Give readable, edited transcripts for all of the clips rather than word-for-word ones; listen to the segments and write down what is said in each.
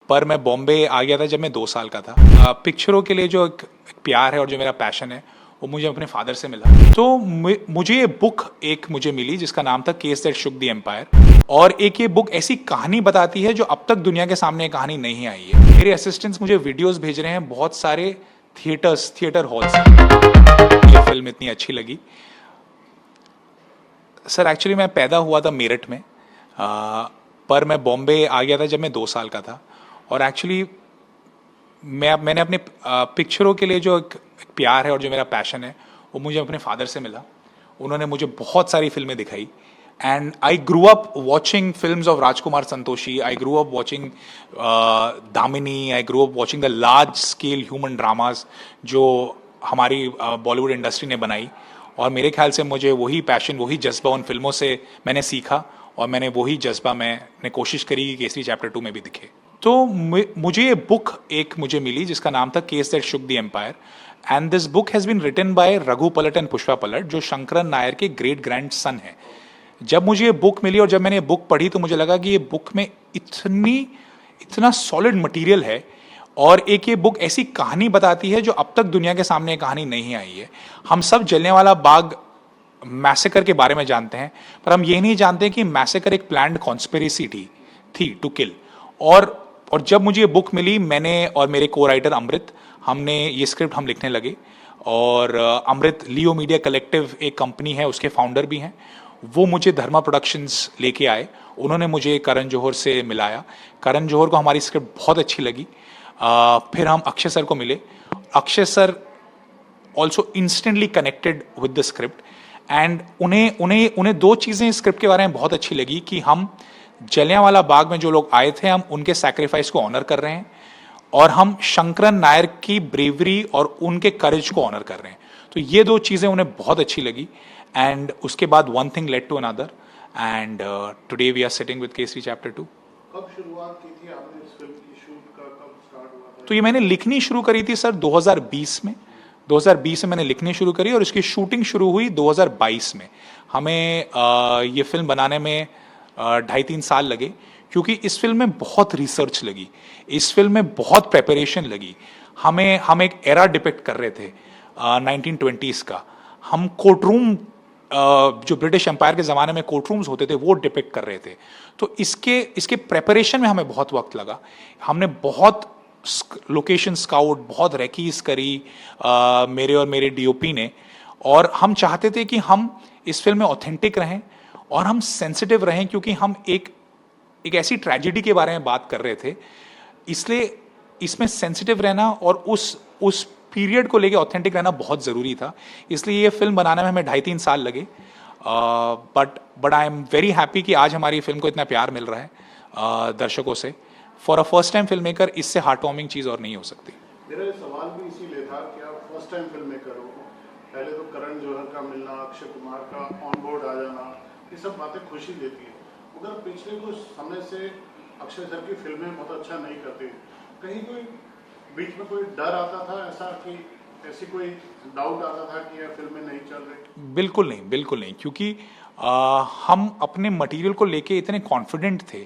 पर मैं बॉम्बे आ गया था जब मैं 2 साल का था। पिक्चरों के लिए जो एक प्यार है और जो मेरा पैशन है वो मुझे अपने फादर से मिला। तो मुझे ये बुक मुझे मिली जिसका नाम था case that shook the empire. और एक ये बुक ऐसी कहानी बताती है जो अब तक दुनिया के सामने ये कहानी नहीं आई है। मेरे असिस्टेंट्स मुझे वीडियोस भेज रहे हैं बहुत सारे थिएटर हॉल से। ये फिल्म इतनी अच्छी लगी। सर एक्चुअली मैं पैदा हुआ था मेरठ में, पर मैं बॉम्बे आ गया था जब मैं 2 साल का था। और एक्चुअली मैंने अपने पिक्चरों के लिए जो एक प्यार है और जो मेरा पैशन है वो मुझे अपने फादर से मिला। उन्होंने मुझे बहुत सारी फिल्में दिखाई and I grew up watching films of Rajkumar Santoshi. I grew up watching Damini. I grew up watching the large scale human dramas जो हमारी बॉलीवुड इंडस्ट्री ने बनाई। और मेरे ख्याल से मुझे वही पैशन, वही जज्बा उन फिल्मों से मैंने सीखा और मैंने वही जज्बा मैंने कोशिश करी कि केसरी चैप्टर 2 में भी दिखे। तो मुझे ये बुक मुझे मिली जिसका नाम था case that shook the empire. And this book has been written by Raghu Palat and Pushpa पलट जो शंकरन नायर के ग्रेट ग्रैंड सन है। जब मुझे ये बुक मिली और जब मैंने ये बुक पढ़ी तो मुझे लगा कि ये बुक में इतना सॉलिड मटेरियल है और एक ये बुक ऐसी कहानी बताती है जो अब तक दुनिया के सामने कहानी नहीं आई है। हम सब जलियांवाला बाग मैसेकर के बारे में जानते हैं, पर हम ये नहीं जानते कि मैसेकर एक प्लान्ड कॉन्स्पिरेसी थी टू किल। और जब मुझे ये बुक मिली, मैंने और मेरे को राइटर अमृत, हमने ये स्क्रिप्ट हम लिखने लगे। और अमृत लियो मीडिया कलेक्टिव एक कंपनी है, उसके फाउंडर भी हैं। वो मुझे धर्मा प्रोडक्शंस लेके आए। उन्होंने मुझे करण जौहर से मिलाया। करण जौहर को हमारी स्क्रिप्ट बहुत अच्छी लगी। फिर हम अक्षय सर को मिले। Akshay sir also instantly connected with the script and उन्हें 2 चीज़ें स्क्रिप्ट के बारे में बहुत अच्छी लगी कि हम जलियांवाला बाग में जो लोग आए थे हम उनके सैक्रिफाइस को ऑनर कर रहे हैं और हम शंकरन नायर की ब्रेवरी और उनके करेज को ऑनर कर रहे हैं। तो ये 2 चीज़ें उन्हें बहुत अच्छी लगी एंड उसके बाद one thing led to another and today we are sitting with Kesari chapter 2। कब शुरुआत की थी आपने इस फिल्म की? शूट का कब स्टार्ट हुआ था? तो ये मैंने लिखनी शुरू करी थी सर 2020 में। 2020 में मैंने लिखनी शुरू करी और इसकी शूटिंग शुरू हुई 2022 में। हमें ये फिल्म बनाने में 2.5-3 साल लगे क्योंकि इस फिल्म में बहुत रिसर्च लगी, इस फिल्म में बहुत प्रेपरेशन लगी। हम एक एरा डिपिक्ट कर रहे थे 1920s का। हम कोर्टरूम जो ब्रिटिश एम्पायर के ज़माने में कोर्टरूम्स होते थे वो डिपिक्ट कर रहे थे। तो इसके प्रेपरेशन में हमें बहुत वक्त लगा। हमने बहुत लोकेशन स्काउट, बहुत रेकीज करी मेरे और मेरे डीओपी ने। और हम चाहते थे कि हम इस फिल्म में ऑथेंटिक रहें और हम सेंसिटिव रहें क्योंकि हम एक ऐसी ट्रेजेडी के बारे में बात कर रहे थे, इसलिए इसमें सेंसिटिव रहना और उस पीरियड को लेके ऑथेंटिक रहना बहुत ज़रूरी था। इसलिए ये फिल्म बनाने में हमें 2.5-3 साल लगे। But I am very happy कि आज हमारी फिल्म को इतना प्यार मिल रहा है दर्शकों से। For a first time film maker इससे हार्ट वार्मिंग चीज़ और नहीं हो सकती। मेरा सवाल भी इसीलिए था कि आप फर्स्ट टाइम फिल्म मेकर हो। पहले तो करण जौहर का मिलना, अक्षय कुमार का ऑन बोर्ड आ जाना, ये सब बातें खुशी देती है। मगर पिछले कुछ समय से अक्षय सर की फिल्में बहुत अच्छा नहीं करती। कहीं कोई बीच में कोई डर आता था ऐसा कि ऐसी कोई डाउट आता था कि यह फिल्में नहीं चल रही? बिल्कुल नहीं, क्योंकि हम अपने मटेरियल को लेके इतने कॉन्फिडेंट थे।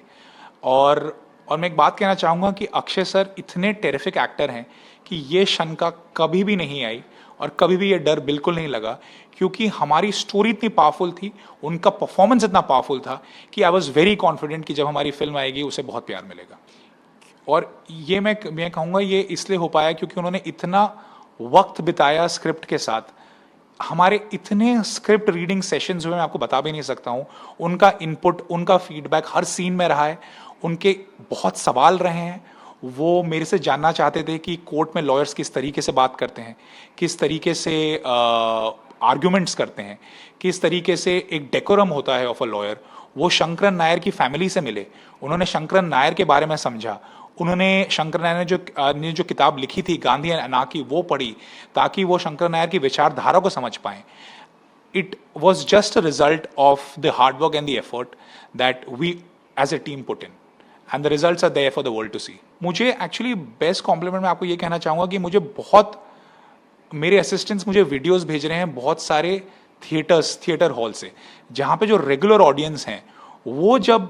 और मैं एक बात कहना चाहूँगा कि अक्षय सर इतने टेरिफिक एक्टर हैं कि ये शंका कभी भी नहीं आई और कभी भी ये डर बिल्कुल नहीं लगा क्योंकि हमारी स्टोरी इतनी पावरफुल थी, उनका परफॉर्मेंस इतना पावरफुल था कि आई वॉज वेरी कॉन्फिडेंट कि जब हमारी फिल्म आएगी उसे बहुत प्यार मिलेगा। और ये मैं कहूँगा ये इसलिए हो पाया क्योंकि उन्होंने इतना वक्त बिताया स्क्रिप्ट के साथ। हमारे इतने स्क्रिप्ट रीडिंग सेशंस हुए, मैं आपको बता भी नहीं सकता हूँ। उनका इनपुट, उनका फीडबैक हर सीन में रहा है। उनके बहुत सवाल रहे हैं। वो मेरे से जानना चाहते थे कि कोर्ट में लॉयर्स किस तरीके से बात करते हैं, किस तरीके से आर्ग्यूमेंट्स करते हैं, किस तरीके से एक डेकोरम होता है ऑफ अ लॉयर। वो शंकरन नायर की फैमिली से मिले, उन्होंने शंकरन नायर के बारे में समझा। उन्होंने शंकर नायर ने जो किताब लिखी थी गांधी एंड अनाकी, वो पढ़ी ताकि वो शंकर नायर की विचारधारा को समझ पाएं। It was just a result of the hard work and the effort that we as a team put in and the results are there for the world to see. मुझे एक्चुअली बेस्ट कॉम्प्लीमेंट मैं आपको ये कहना चाहूँगा कि मेरे assistants मुझे videos भेज रहे हैं बहुत सारे थिएटर हॉल से, जहाँ पे जो रेगुलर ऑडियंस हैं वो जब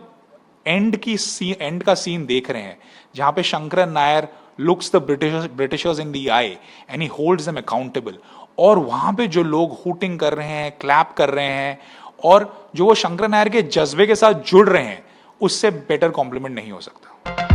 एंड का सीन देख रहे हैं जहां पे Sankaran Nair looks the Britishers in the eye and he holds them accountable, और वहां पे जो लोग हूटिंग कर रहे हैं, क्लैप कर रहे हैं, और जो वो शंकरन नायर के जज्बे के साथ जुड़ रहे हैं, उससे बेटर कॉम्प्लीमेंट नहीं हो सकता।